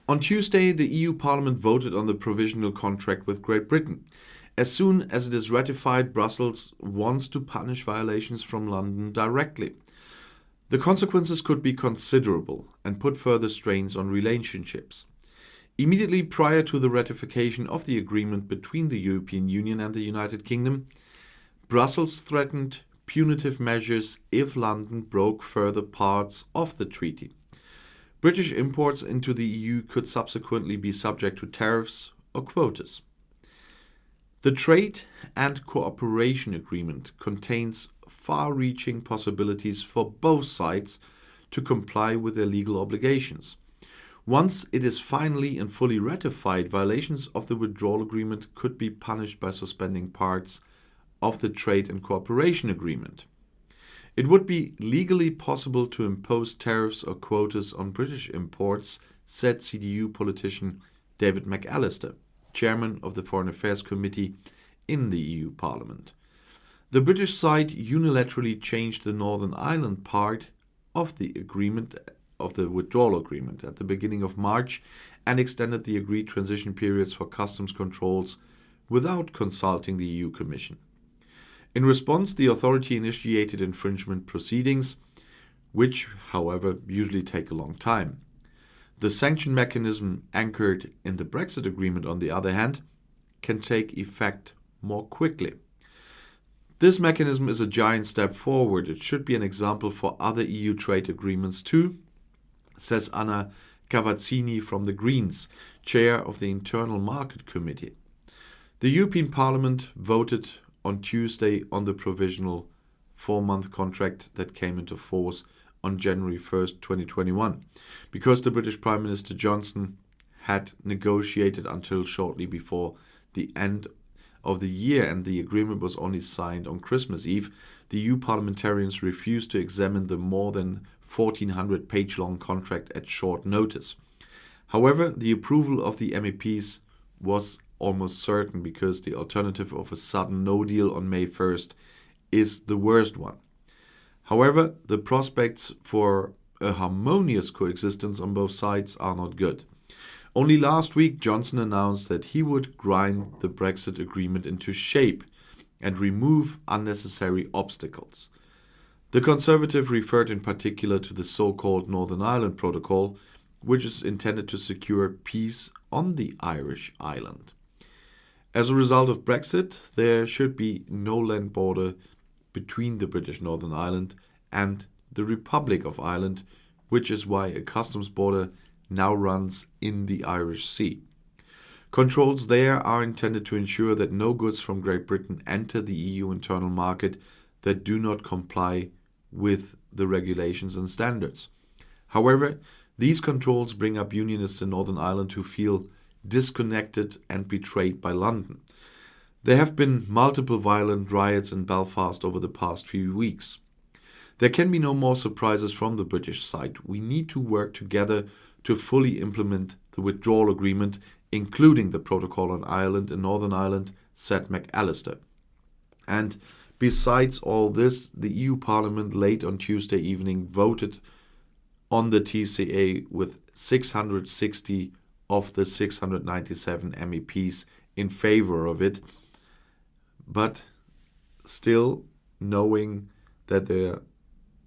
On Tuesday, the EU Parliament voted on the provisional contract with Great Britain. As soon as it is ratified, Brussels wants to punish violations from London directly. The consequences could be considerable and put further strains on relationships. Immediately prior to the ratification of the agreement between the European Union and the United Kingdom, Brussels threatened punitive measures if London broke further parts of the treaty. British imports into the EU could subsequently be subject to tariffs or quotas. The Trade and Cooperation Agreement contains far-reaching possibilities for both sides to comply with their legal obligations. Once it is finally and fully ratified, violations of the withdrawal agreement could be punished by suspending parts of the Trade and Cooperation Agreement. It would be legally possible to impose tariffs or quotas on British imports, said CDU politician David McAllister, chairman of the Foreign Affairs Committee in the EU Parliament. The British side unilaterally changed the Northern Ireland part of the withdrawal agreement at the beginning of March and extended the agreed transition periods for customs controls without consulting the EU Commission. In response, the authority initiated infringement proceedings, which, however, usually take a long time. The sanction mechanism anchored in the Brexit agreement, on the other hand, can take effect more quickly. This mechanism is a giant step forward. It should be an example for other EU trade agreements too, says Anna Cavazzini from the Greens, chair of the Internal Market Committee. The European Parliament voted on Tuesday on the provisional 4-month contract that came into force on January 1st, 2021, because the British Prime Minister Johnson had negotiated until shortly before the end of the year and the agreement was only signed on Christmas Eve. The EU parliamentarians refused to examine the more than 1,400-page-long contract at short notice. However, the approval of the MEPs was almost certain because the alternative of a sudden no deal on May 1st is the worst one. However, the prospects for a harmonious coexistence on both sides are not good. Only last week, Johnson announced that he would grind the Brexit agreement into shape and remove unnecessary obstacles. The Conservative referred in particular to the so-called Northern Ireland Protocol, which is intended to secure peace on the Irish island. As a result of Brexit, there should be no land border between the British Northern Ireland and the Republic of Ireland, which is why a customs border now runs in the Irish Sea. Controls there are intended to ensure that no goods from Great Britain enter the EU internal market that do not comply with the regulations and standards. However, these controls bring up unionists in Northern Ireland who feel disconnected and betrayed by London. There have been multiple violent riots in Belfast over the past few weeks. There can be no more surprises from the British side. We need to work together to fully implement the withdrawal agreement, including the protocol on Ireland and Northern Ireland, said McAllister. And besides all this, the EU Parliament late on Tuesday evening voted on the TCA with 660 of the 697 MEPs in favor of it, but still knowing that there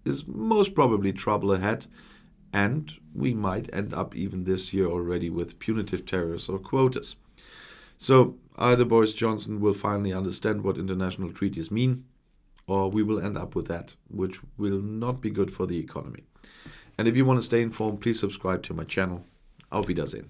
is most probably trouble ahead, and we might end up even this year already with punitive tariffs or quotas. So either Boris Johnson will finally understand what international treaties mean, or we will end up with that, which will not be good for the economy. And if you want to stay informed, please subscribe to my channel. Auf Wiedersehen.